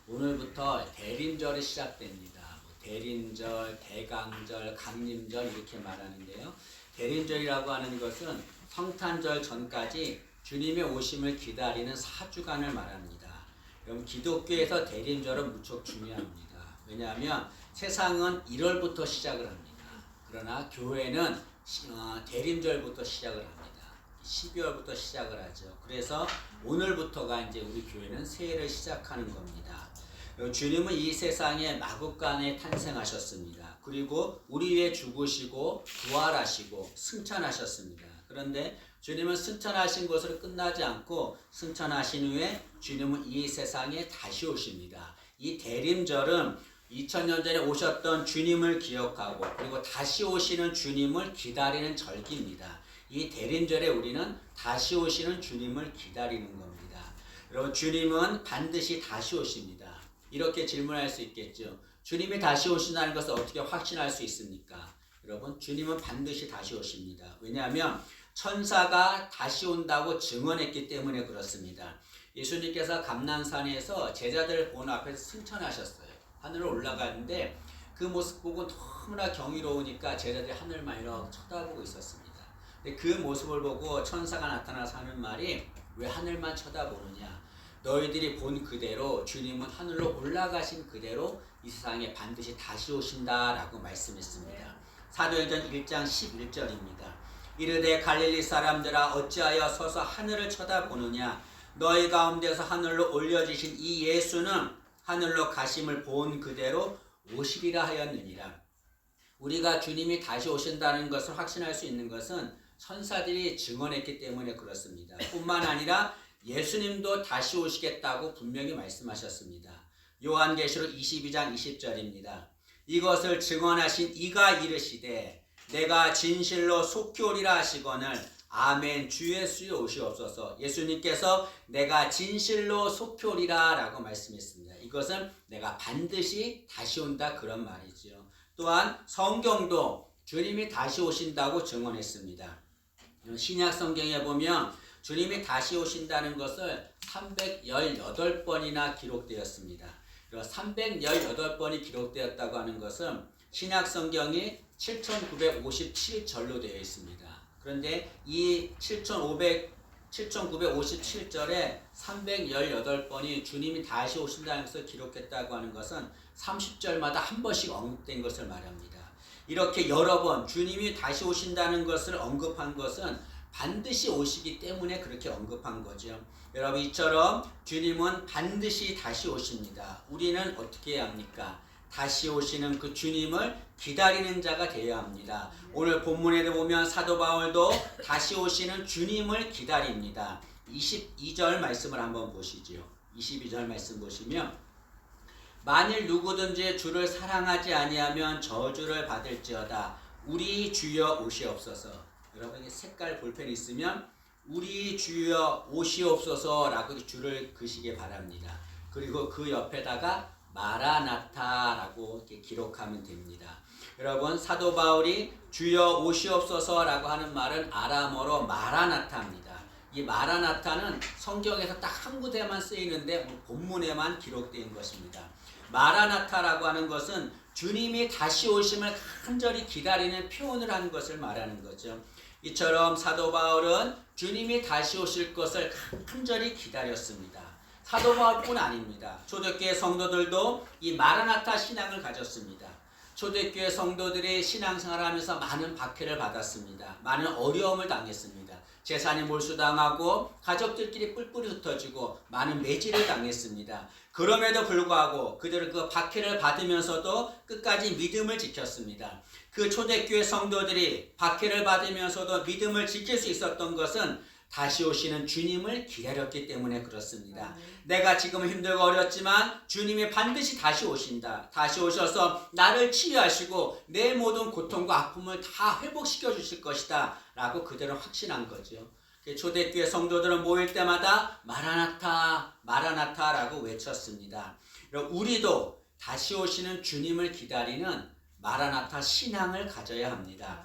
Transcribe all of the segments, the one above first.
오늘부터 대림절이 시작됩니다. 대림절, 대강절, 강림절 이렇게 말하는데요. 대림절이라고 하는 것은 성탄절 전까지 주님의 오심을 기다리는 4주간을 말합니다. 그럼 기독교에서 대림절은 무척 중요합니다. 왜냐하면 세상은 1월부터 시작을 합니다. 그러나 교회는 대림절부터 시작을 합니다. 12월부터 시작을 하죠. 그래서 오늘부터가 이제 우리 교회는 새해를 시작하는 겁니다. 주님은 이 세상에 마구간에 탄생하셨습니다. 그리고 우리 위해 죽으시고 부활하시고 승천하셨습니다. 그런데 주님은 승천하신 것으로 끝나지 않고 승천하신 후에 주님은 이 세상에 다시 오십니다. 이 대림절은 2000년 전에 오셨던 주님을 기억하고 그리고 다시 오시는 주님을 기다리는 절기입니다. 이 대림절에 우리는 다시 오시는 주님을 기다리는 겁니다. 여러분, 주님은 반드시 다시 오십니다. 이렇게 질문할 수 있겠죠. 주님이 다시 오신다는 것을 어떻게 확신할 수 있습니까? 여러분, 주님은 반드시 다시 오십니다. 왜냐하면 천사가 다시 온다고 증언했기 때문에 그렇습니다. 예수님께서 감난산에서 제자들을 보는 앞에서 승천하셨어요. 하늘로 올라가는데 그 모습 보고 너무나 경이로우니까 제자들이 하늘만 이렇게 쳐다보고 있었습니다. 근데 그 모습을 보고 천사가 나타나서 하는 말이, 왜 하늘만 쳐다보느냐? 너희들이 본 그대로 주님은 하늘로 올라가신 그대로 이 세상에 반드시 다시 오신다라고 말씀했습니다. 사도행전 1장 11절입니다. 이르되 갈릴리 사람들아 어찌하여 서서 하늘을 쳐다보느냐? 너희 가운데서 하늘로 올려지신 이 예수는 하늘로 가심을 본 그대로 오시리라 하였느니라. 우리가 주님이 다시 오신다는 것을 확신할 수 있는 것은 천사들이 증언했기 때문에 그렇습니다. 뿐만 아니라 예수님도 다시 오시겠다고 분명히 말씀하셨습니다. 요한계시록 22장 20절입니다. 이것을 증언하신 이가 이르시되 내가 진실로 속히 오리라 하시거늘 아멘. 주 예수여 오시옵소서. 예수님께서 내가 진실로 속히 오리라 라고 말씀했습니다. 이것은 내가 반드시 다시 온다 그런 말이죠. 또한 성경도 주님이 다시 오신다고 증언했습니다. 신약 성경에 보면 주님이 다시 오신다는 것을 318번이나 기록되었습니다. 318번이 기록되었다고 하는 것은 신약 성경이 7957절로 되어 있습니다. 그런데 이 7957절에 318번이 주님이 다시 오신다는 것을 기록했다고 하는 것은 30절마다 한 번씩 언급된 것을 말합니다. 이렇게 여러 번 주님이 다시 오신다는 것을 언급한 것은 반드시 오시기 때문에 그렇게 언급한 거죠. 여러분, 이처럼 주님은 반드시 다시 오십니다. 우리는 어떻게 해야 합니까? 다시 오시는 그 주님을 기다리는 자가 되어야 합니다. 오늘 본문에도 보면 사도 바울도 다시 오시는 주님을 기다립니다. 22절 말씀을 한번 보시죠. 22절 말씀 보시면, 만일 누구든지 주를 사랑하지 아니하면 저주를 받을지어다. 우리 주여 오시옵소서. 여러분, 색깔 볼펜 있으면 우리 주여 오시옵소서라고 줄을 그시기 바랍니다. 그리고 그 옆에다가 마라나타라고 이렇게 기록하면 됩니다. 여러분, 사도 바울이 주여 오시옵소서라고 하는 말은 아람어로 마라나타입니다. 이 마라나타는 성경에서 딱 한 구대만 쓰이는데 본문에만 기록된 것입니다. 마라나타라고 하는 것은 주님이 다시 오심을 간절히 기다리는 표현을 한 것을 말하는 거죠. 이처럼 사도 바울은 주님이 다시 오실 것을 간절히 기다렸습니다. 사도 바울뿐 아닙니다. 초대교회 성도들도 이 마라나타 신앙을 가졌습니다. 초대교회 성도들이 신앙생활을 하면서 많은 박해를 받았습니다. 많은 어려움을 당했습니다. 재산이 몰수당하고 가족들끼리 뿔뿔이 흩어지고 많은 매질을 당했습니다. 그럼에도 불구하고 그들은 그 박해를 받으면서도 끝까지 믿음을 지켰습니다. 그 초대교회 성도들이 박해를 받으면서도 믿음을 지킬 수 있었던 것은 다시 오시는 주님을 기다렸기 때문에 그렇습니다. 내가 지금 힘들고 어렵지만 주님이 반드시 다시 오신다. 다시 오셔서 나를 치유하시고 내 모든 고통과 아픔을 다 회복시켜 주실 것이다 라고 그들은 확신한 거죠. 초대교회 성도들은 모일 때마다 마라나타 마라나타라고 외쳤습니다. 우리도 다시 오시는 주님을 기다리는 마라나타 신앙을 가져야 합니다.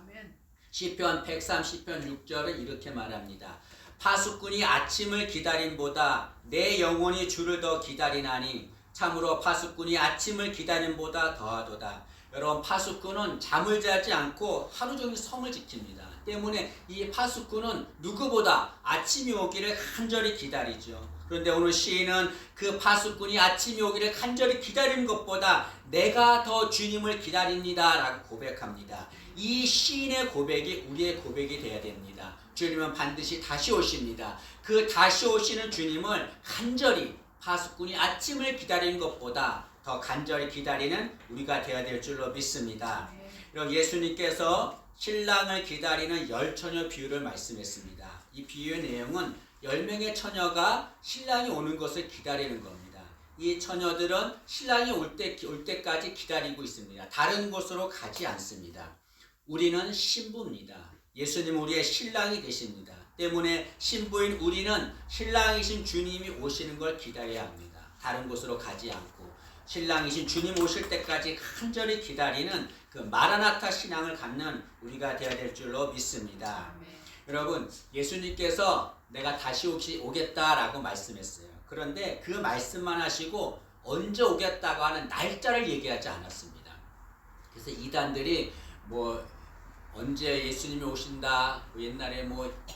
시편 130편 6절은 이렇게 말합니다. 파수꾼이 아침을 기다림보다 내 영혼이 주를 더 기다리나니 참으로 파수꾼이 아침을 기다림보다 더하도다. 여러분, 파수꾼은 잠을 자지 않고 하루 종일 성을 지킵니다. 때문에 이 파수꾼은 누구보다 아침이 오기를 간절히 기다리죠. 그런데 오늘 시인은 그 파수꾼이 아침이 오기를 간절히 기다리는 것보다 내가 더 주님을 기다립니다 라고 고백합니다. 이 시인의 고백이 우리의 고백이 되어야 됩니다. 주님은 반드시 다시 오십니다. 그 다시 오시는 주님을 간절히, 파수꾼이 아침을 기다리는 것보다 더 간절히 기다리는 우리가 되어야 될 줄로 믿습니다. 예수님께서 신랑을 기다리는 10처녀 비유를 말씀했습니다. 이 비유의 내용은 10명의 처녀가 신랑이 오는 것을 기다리는 겁니다. 이 처녀들은 신랑이 올 때까지 기다리고 있습니다. 다른 곳으로 가지 않습니다. 우리는 신부입니다. 예수님은 우리의 신랑이 되십니다. 때문에 신부인 우리는 신랑이신 주님이 오시는 걸 기다려야 합니다. 다른 곳으로 가지 않고 신랑이신 주님 오실 때까지 간절히 기다리는 그 마라나타 신앙을 갖는 우리가 되어야 될 줄로 믿습니다. 여러분, 예수님께서 내가 다시 오겠다라고 말씀했어요. 그런데 그 말씀만 하시고 언제 오겠다고 하는 날짜를 얘기하지 않았습니다. 그래서 이단들이 언제 예수님이 오신다, 옛날에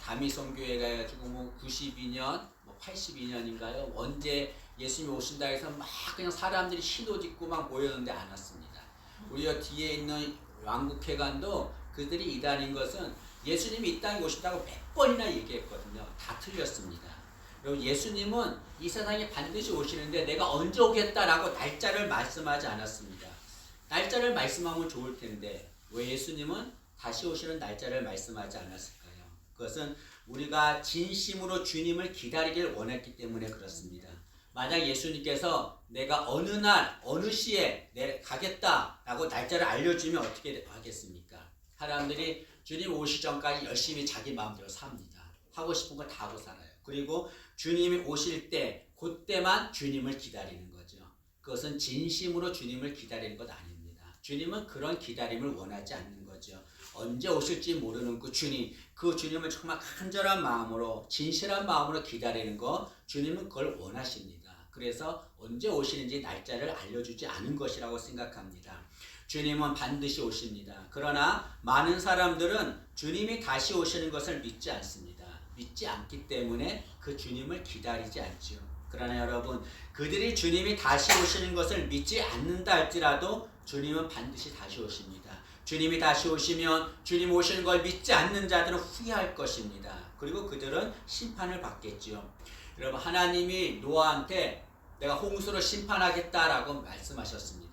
다미성교회 가가지고 92년, 82년인가요? 언제 예수님이 오신다 해서 막 그냥 사람들이 흰옷 입고 막 모였는데 안 왔습니다. 우리가 뒤에 있는 왕국회관도 그들이 이단인 것은 예수님이 이 땅에 오신다고 100번이나 얘기했거든요. 다 틀렸습니다. 여러분, 예수님은 이 세상에 반드시 오시는데 내가 언제 오겠다라고 날짜를 말씀하지 않았습니다. 날짜를 말씀하면 좋을 텐데 왜 예수님은 다시 오시는 날짜를 말씀하지 않았을까요? 그것은 우리가 진심으로 주님을 기다리길 원했기 때문에 그렇습니다. 만약 예수님께서 내가 어느 날 어느 시에 가겠다라고 날짜를 알려주면 어떻게 하겠습니까? 사람들이 주님 오시기 전까지 열심히 자기 마음대로 삽니다. 하고 싶은 거 다 하고 살아요. 그리고 주님이 오실 때 그때만 주님을 기다리는 거죠. 그것은 진심으로 주님을 기다리는 것 아닙니다. 주님은 그런 기다림을 원하지 않는 거죠. 언제 오실지 모르는 그 주님을 정말 간절한 마음으로, 진실한 마음으로 기다리는 거, 주님은 그걸 원하십니다. 그래서 언제 오시는지 날짜를 알려주지 않은 것이라고 생각합니다. 주님은 반드시 오십니다. 그러나 많은 사람들은 주님이 다시 오시는 것을 믿지 않습니다. 믿지 않기 때문에 그 주님을 기다리지 않죠. 그러나 여러분, 그들이 주님이 다시 오시는 것을 믿지 않는다 할지라도 주님은 반드시 다시 오십니다. 주님이 다시 오시면 주님 오시는 걸 믿지 않는 자들은 후회할 것입니다. 그리고 그들은 심판을 받겠죠. 여러분, 하나님이 노아한테 내가 홍수로 심판하겠다라고 말씀하셨습니다.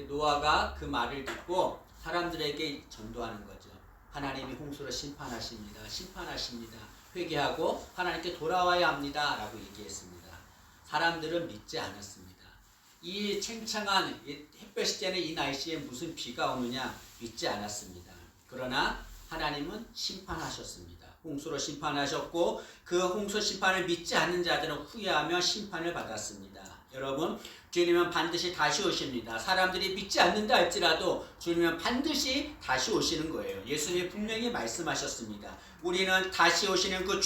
노아가 그 말을 듣고 사람들에게 전도하는 거죠. 하나님이 홍수로 심판하십니다. 회개하고 하나님께 돌아와야 합니다 라고 얘기했습니다. 사람들은 믿지 않았습니다. 이 창창한 햇볕이 쬐는 이 날씨에 무슨 비가 오느냐 믿지 않았습니다. 그러나 하나님은 심판하셨습니다. 홍수로 심판하셨고 그 홍수 심판을 믿지 않는 자들은 후회하며 심판을 받았습니다. 여러분, 주님은 반드시 다시 오십니다. 사람들이 믿지 않는다 할지라도 주님은 반드시 다시 오시는 거예요. 예수님이 분명히 말씀하셨습니다. 우리는 다시 오시는 그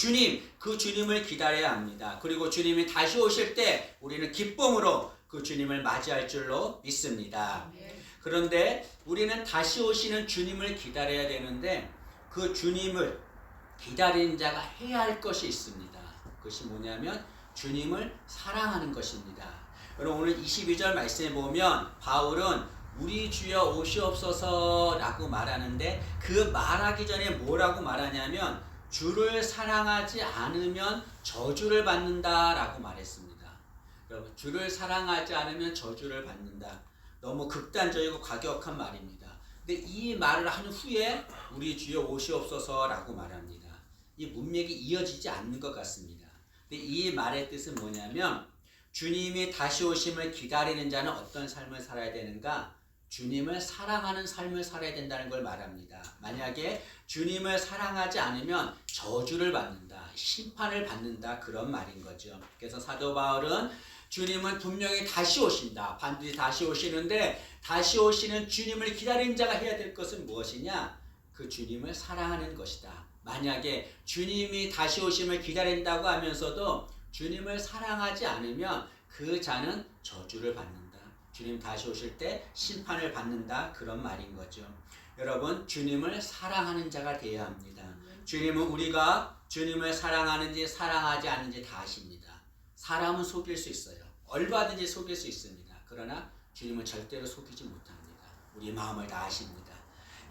주님을 기다려야 합니다. 그리고 주님이 다시 오실 때 우리는 기쁨으로 그 주님을 맞이할 줄로 믿습니다. 그런데 우리는 다시 오시는 주님을 기다려야 되는데 그 주님을 기다리는 자가 해야 할 것이 있습니다. 그것이 뭐냐면 주님을 사랑하는 것입니다. 여러분, 오늘 22절 말씀에 보면 바울은 우리 주여 오시옵소서 라고 말하는데 그 말하기 전에 뭐라고 말하냐면 주를 사랑하지 않으면 저주를 받는다 라고 말했습니다. 여러분, 주를 사랑하지 않으면 저주를 받는다. 너무 극단적이고 과격한 말입니다. 근데 이 말을 한 후에 우리 주여 오시옵소서 라고 말합니다. 이 문맥이 이어지지 않는 것 같습니다. 근데 이 말의 뜻은 뭐냐면 주님이 다시 오심을 기다리는 자는 어떤 삶을 살아야 되는가? 주님을 사랑하는 삶을 살아야 된다는 걸 말합니다. 만약에 주님을 사랑하지 않으면 저주를 받는다, 심판을 받는다, 그런 말인 거죠. 그래서 사도 바울은 주님은 분명히 다시 오신다, 반드시 다시 오시는데 다시 오시는 주님을 기다리는 자가 해야 될 것은 무엇이냐? 그 주님을 사랑하는 것이다. 만약에 주님이 다시 오심을 기다린다고 하면서도 주님을 사랑하지 않으면 그 자는 저주를 받는다. 주님 다시 오실 때 심판을 받는다. 그런 말인 거죠. 여러분, 주님을 사랑하는 자가 되어야 합니다. 주님은 우리가 주님을 사랑하는지 사랑하지 않는지 다 아십니다. 사람은 속일 수 있어요. 얼마든지 속일 수 있습니다. 그러나 주님은 절대로 속이지 못합니다. 우리 마음을 다 아십니다.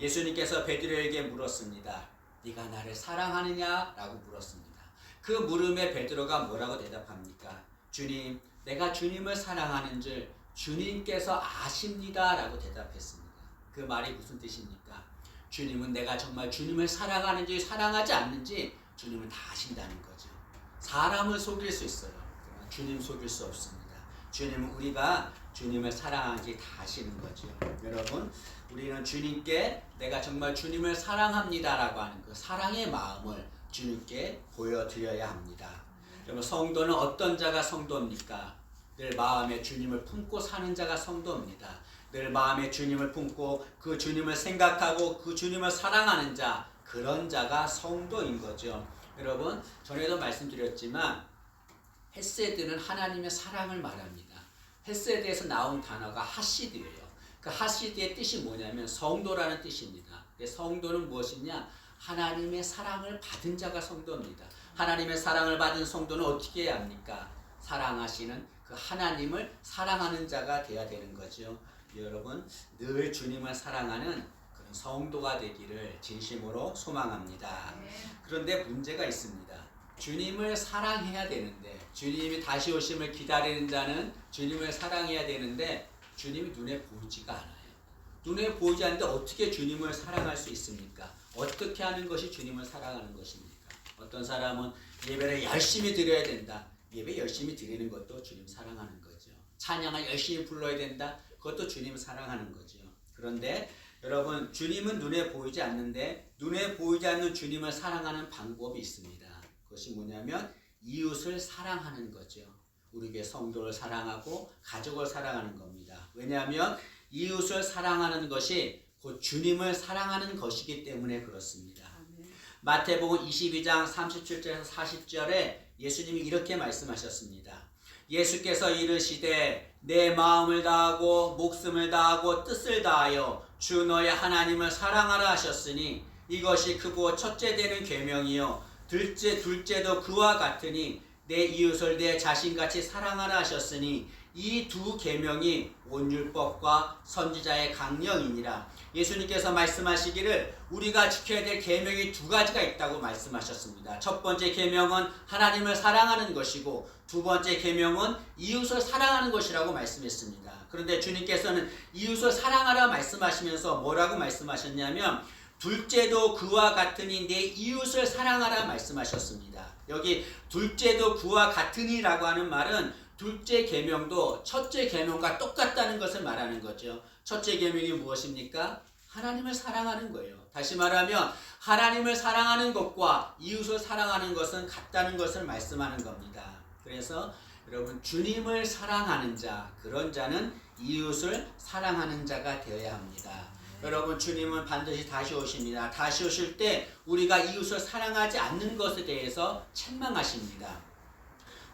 예수님께서 베드로에게 물었습니다. 네가 나를 사랑하느냐? 라고 물었습니다. 그 물음에 베드로가 뭐라고 대답합니까? 주님, 내가 주님을 사랑하는 줄 주님께서 아십니다. 라고 대답했습니다. 그 말이 무슨 뜻입니까? 주님은 내가 정말 주님을 사랑하는지 사랑하지 않는지 주님은 다 아신다는 거죠. 사람을 속일 수 있어요. 그러나 주님 속일 수 없습니다. 주님은 우리가 주님을 사랑하는지 다 아시는 거죠. 여러분, 우리는 주님께 내가 정말 주님을 사랑합니다 라고 하는 그 사랑의 마음을 주님께 보여드려야 합니다. 여러분, 성도는 어떤 자가 성도입니까? 늘 마음에 주님을 품고 사는 자가 성도입니다. 늘 마음에 주님을 품고 그 주님을 생각하고 그 주님을 사랑하는 자, 그런 자가 성도인 거죠. 여러분, 전에도 말씀드렸지만 헤세드는 하나님의 사랑을 말합니다. 헤세드에서 나온 단어가 하시드예요. 그 하시드의 뜻이 뭐냐면 성도라는 뜻입니다. 성도는 무엇이냐? 하나님의 사랑을 받은 자가 성도입니다. 하나님의 사랑을 받은 성도는 어떻게 해야 합니까? 사랑하시는 그 하나님을 사랑하는 자가 되어야 되는 거죠. 여러분, 늘 주님을 사랑하는 그런 성도가 되기를 진심으로 소망합니다. 그런데 문제가 있습니다. 주님을 사랑해야 되는데, 주님이 다시 오심을 기다리는 자는 주님을 사랑해야 되는데 주님이 눈에 보이지가 않아요. 눈에 보이지 않는데 어떻게 주님을 사랑할 수 있습니까? 어떻게 하는 것이 주님을 사랑하는 것입니까? 어떤 사람은 예배를 열심히 드려야 된다. 예배 열심히 드리는 것도 주님 사랑하는 거죠. 찬양을 열심히 불러야 된다. 그것도 주님 사랑하는 거죠. 그런데 여러분, 주님은 눈에 보이지 않는데 눈에 보이지 않는 주님을 사랑하는 방법이 있습니다. 그것이 뭐냐면 이웃을 사랑하는 거죠. 우리 교회 성도를 사랑하고 가족을 사랑하는 겁니다. 왜냐하면 이웃을 사랑하는 것이 곧 주님을 사랑하는 것이기 때문에 그렇습니다. 마태복음 22장 37절에서 40절에 예수님이 이렇게 말씀하셨습니다. 예수께서 이르시되 내 마음을 다하고 목숨을 다하고 뜻을 다하여 주 너의 하나님을 사랑하라 하셨으니 이것이 크고 첫째 되는 계명이요 둘째도 그와 같으니 내 이웃을 내 자신같이 사랑하라 하셨으니 이 두 계명이 온 율법과 선지자의 강령이니라. 예수님께서 말씀하시기를 우리가 지켜야 될 계명이 두 가지가 있다고 말씀하셨습니다. 첫 번째 계명은 하나님을 사랑하는 것이고 두 번째 계명은 이웃을 사랑하는 것이라고 말씀했습니다. 그런데 주님께서는 이웃을 사랑하라 말씀하시면서 뭐라고 말씀하셨냐면 둘째도 그와 같으니 내 이웃을 사랑하라 말씀하셨습니다. 여기 둘째도 그와 같으니라고 하는 말은 둘째 계명도 첫째 계명과 똑같다는 것을 말하는 거죠. 첫째 계명이 무엇입니까? 하나님을 사랑하는 거예요. 다시 말하면 하나님을 사랑하는 것과 이웃을 사랑하는 것은 같다는 것을 말씀하는 겁니다. 그래서 여러분, 주님을 사랑하는 자, 그런 자는 이웃을 사랑하는 자가 되어야 합니다. 여러분, 주님은 반드시 다시 오십니다. 다시 오실 때 우리가 이웃을 사랑하지 않는 것에 대해서 책망하십니다.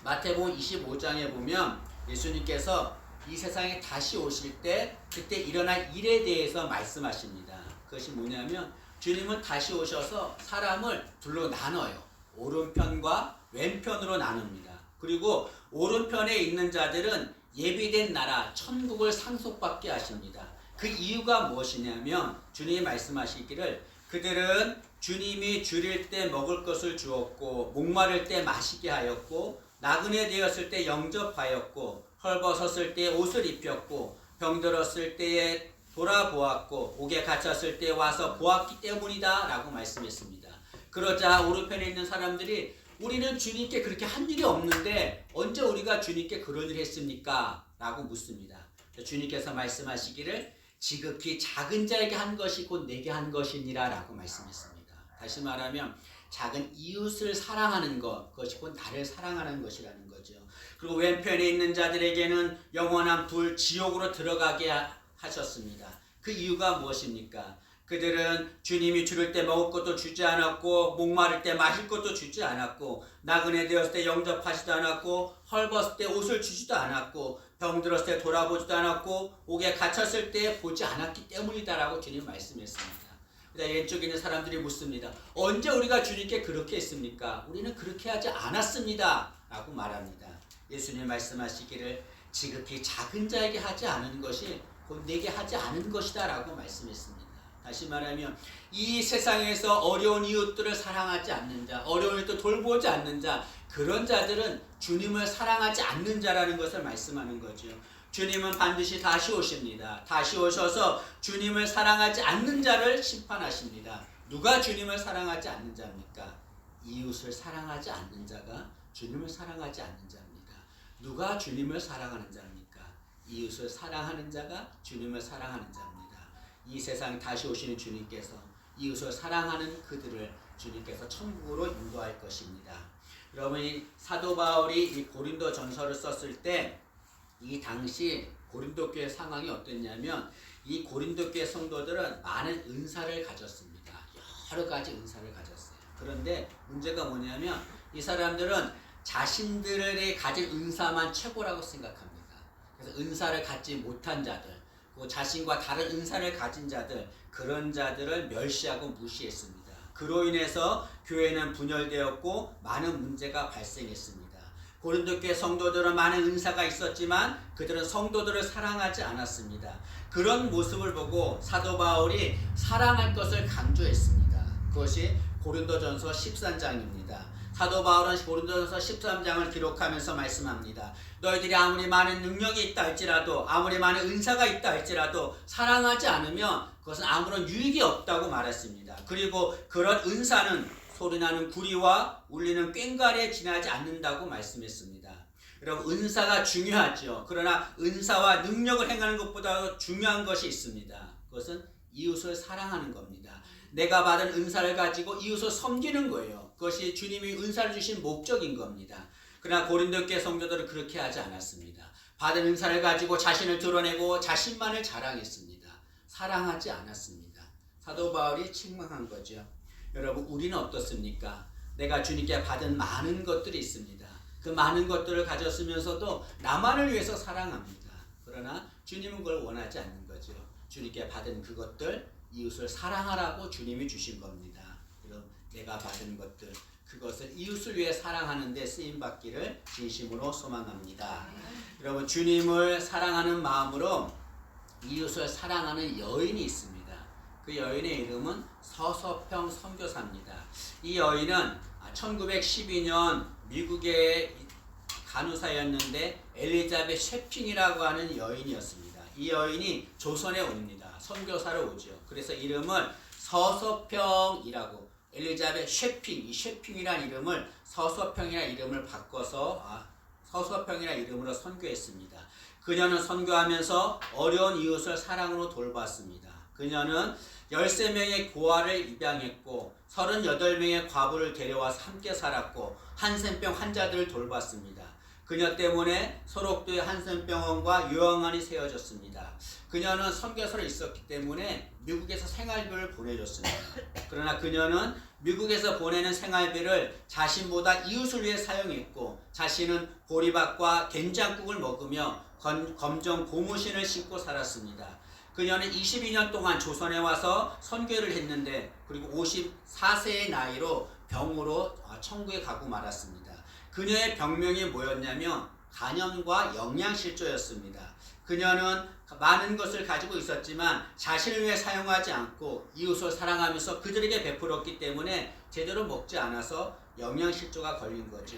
마태복음 25장에 보면 예수님께서 이 세상에 다시 오실 때 그때 일어날 일에 대해서 말씀하십니다. 그것이 뭐냐면 주님은 다시 오셔서 사람을 둘로 나눠요. 오른편과 왼편으로 나눕니다. 그리고 오른편에 있는 자들은 예비된 나라 천국을 상속받게 하십니다. 그 이유가 무엇이냐면 주님이 말씀하시기를 그들은 주님이 줄일 때 먹을 것을 주었고 목마를 때 마시게 하였고 나그네 되었을 때 영접하였고 헐벗었을 때 옷을 입혔고 병들었을 때에 돌아보았고 옥에 갇혔을 때 와서 보았기 때문이다 라고 말씀했습니다. 그러자 오른편에 있는 사람들이 우리는 주님께 그렇게 한 일이 없는데 언제 우리가 주님께 그런 일을 했습니까? 라고 묻습니다. 주님께서 말씀하시기를 지극히 작은 자에게 한 것이 곧 내게 한 것이니라 라고 말씀했습니다. 다시 말하면 작은 이웃을 사랑하는 것, 그것이 곧 나를 사랑하는 것이라는 거죠. 그리고 왼편에 있는 자들에게는 영원한 불 지옥으로 들어가게 하셨습니다. 그 이유가 무엇입니까? 그들은 주님이 줄일 때 먹을 것도 주지 않았고 목마를 때 마실 것도 주지 않았고 나그네 되었을 때 영접하지도 않았고 헐벗을 때 옷을 주지도 않았고 병들었을 때 돌아보지도 않았고 옥에 갇혔을 때 보지 않았기 때문이다라고 주님 말씀했습니다. 왼쪽에 있는 사람들이 묻습니다. 언제 우리가 주님께 그렇게 했습니까? 우리는 그렇게 하지 않았습니다 라고 말합니다. 예수님 말씀하시기를 지극히 작은 자에게 하지 않은 것이 곧 내게 하지 않은 것이다 라고 말씀했습니다. 다시 말하면 이 세상에서 어려운 이웃들을 사랑하지 않는 자, 어려운 이웃들 돌보지 않는 자, 그런 자들은 주님을 사랑하지 않는 자라는 것을 말씀하는 거죠. 주님은 반드시 다시 오십니다. 다시 오셔서 주님을 사랑하지 않는 자를 심판하십니다. 누가 주님을 사랑하지 않는 자입니까? 이웃을 사랑하지 않는 자가 주님을 사랑하지 않는 자입니다. 누가 주님을 사랑하는 자입니까? 이웃을 사랑하는 자가 주님을 사랑하는 자입니다. 이 세상 다시 오시는 주님께서 이웃을 사랑하는 그들을 주님께서 천국으로 인도할 것입니다. 여러분, 이 사도 바울이 이 고린도 전서를 썼을 때 이 당시 고린도 교회 상황이 어땠냐면 이 고린도 교회 성도들은 많은 은사를 가졌습니다. 여러 가지 은사를 가졌어요. 그런데 문제가 뭐냐면 이 사람들은 자신들의 가진 은사만 최고라고 생각합니다. 그래서 은사를 갖지 못한 자들, 그 자신과 다른 은사를 가진 자들, 그런 자들을 멸시하고 무시했습니다. 그로 인해서 교회는 분열되었고 많은 문제가 발생했습니다. 고린도 교회 성도들은 많은 은사가 있었지만 그들은 성도들을 사랑하지 않았습니다. 그런 모습을 보고 사도 바울이 사랑할 것을 강조했습니다. 그것이 고린도전서 13장입니다. 사도 바울은 고린도전서 13장을 기록하면서 말씀합니다. 너희들이 아무리 많은 능력이 있다 할지라도, 아무리 많은 은사가 있다 할지라도 사랑하지 않으면 그것은 아무런 유익이 없다고 말했습니다. 그리고 그런 은사는 소리나는 구리와 울리는 꽹과리에 지나지 않는다고 말씀했습니다. 여러분, 은사가 중요하죠. 그러나 은사와 능력을 행하는 것보다 중요한 것이 있습니다. 그것은 이웃을 사랑하는 겁니다. 내가 받은 은사를 가지고 이웃을 섬기는 거예요. 그것이 주님이 은사를 주신 목적인 겁니다. 그러나 고린도 교회 성도들은 그렇게 하지 않았습니다. 받은 은사를 가지고 자신을 드러내고 자신만을 자랑했습니다. 사랑하지 않았습니다. 사도 바울이 책망한 거죠. 여러분, 우리는 어떻습니까? 내가 주님께 받은 많은 것들이 있습니다. 그 많은 것들을 가졌으면서도 나만을 위해서 사랑합니다. 그러나 주님은 그걸 원하지 않는 거죠. 주님께 받은 그것들, 이웃을 사랑하라고 주님이 주신 겁니다. 그럼 내가 받은 것들, 그것을 이웃을 위해 사랑하는 데 쓰임받기를 진심으로 소망합니다. 여러분, 주님을 사랑하는 마음으로 이웃을 사랑하는 여인이 있습니다. 그 여인의 이름은 서서평 선교사입니다. 이 여인은 1912년 미국의 간호사였는데 엘리자벳 셰핑이라고 하는 여인이었습니다. 이 여인이 조선에 옵니다. 선교사로 오죠. 그래서 이름을 서서평이라고, 엘리자벳 셰핑, 이 셰핑이라는 이름을 서서평이라는 이름을 바꿔서 서서평이라는 이름으로 선교했습니다. 그녀는 선교하면서 어려운 이웃을 사랑으로 돌봤습니다. 그녀는 13명의 고아를 입양했고 38명의 과부를 데려와서 함께 살았고 한센병 환자들을 돌봤습니다. 그녀 때문에 소록도의 한센병원과 요양원이 세워졌습니다. 그녀는 선교사로 있었기 때문에 미국에서 생활비를 보내줬습니다. 그러나 그녀는 미국에서 보내는 생활비를 자신보다 이웃을 위해 사용했고 자신은 보리밥과 된장국을 먹으며 검정 고무신을 신고 살았습니다. 그녀는 22년 동안 조선에 와서 선교를 했는데 그리고 54세의 나이로 병으로 천국에 가고 말았습니다. 그녀의 병명이 뭐였냐면 간염과 영양실조였습니다. 그녀는 많은 것을 가지고 있었지만 자신을 위해 사용하지 않고 이웃을 사랑하면서 그들에게 베풀었기 때문에 제대로 먹지 않아서 영양실조가 걸린 거죠.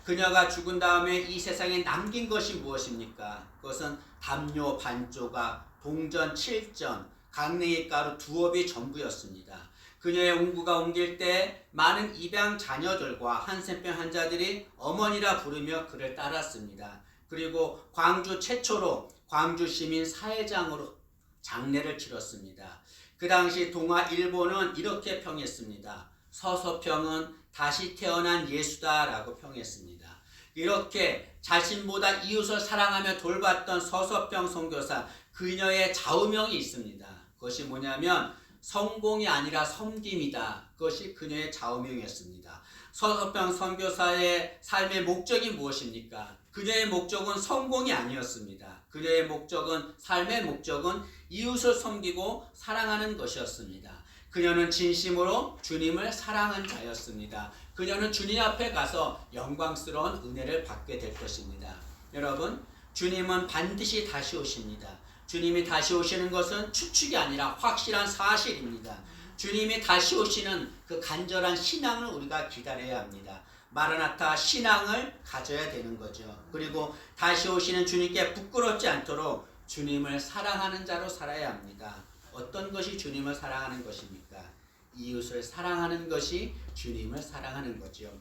그녀가 죽은 다음에 이 세상에 남긴 것이 무엇입니까? 그것은 담요 반조각, 동전 7전, 강냉이 가루 2업이 전부였습니다. 그녀의 옹구가 옮길 때 많은 입양 자녀들과 한센병 환자들이 어머니라 부르며 그를 따랐습니다. 그리고 광주 최초로 광주 시민 사회장으로 장례를 치렀습니다. 그 당시 동아 일보는 이렇게 평했습니다. 서서평은 다시 태어난 예수다라고 평했습니다. 이렇게 자신보다 이웃을 사랑하며 돌봤던 서서평 선교사, 그녀의 좌우명이 있습니다. 그것이 뭐냐면 성공이 아니라 섬김이다. 그것이 그녀의 좌우명이었습니다. 서서평 선교사의 삶의 목적이 무엇입니까? 그녀의 목적은 성공이 아니었습니다. 그녀의 목적은, 삶의 목적은 이웃을 섬기고 사랑하는 것이었습니다. 그녀는 진심으로 주님을 사랑한 자였습니다. 그녀는 주님 앞에 가서 영광스러운 은혜를 받게 될 것입니다. 여러분, 주님은 반드시 다시 오십니다. 주님이 다시 오시는 것은 추측이 아니라 확실한 사실입니다. 주님이 다시 오시는 그 간절한 신앙을 우리가 기다려야 합니다. 마라나타 신앙을 가져야 되는 거죠. 그리고 다시 오시는 주님께 부끄럽지 않도록 주님을 사랑하는 자로 살아야 합니다. 어떤 것이 주님을 사랑하는 것입니까? 이웃을 사랑하는 것이 주님을 사랑하는 거죠.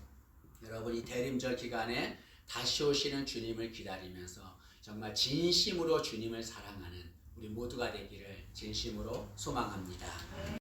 여러분이 대림절 기간에 다시 오시는 주님을 기다리면서 정말 진심으로 주님을 사랑하는 우리 모두가 되기를 진심으로 소망합니다.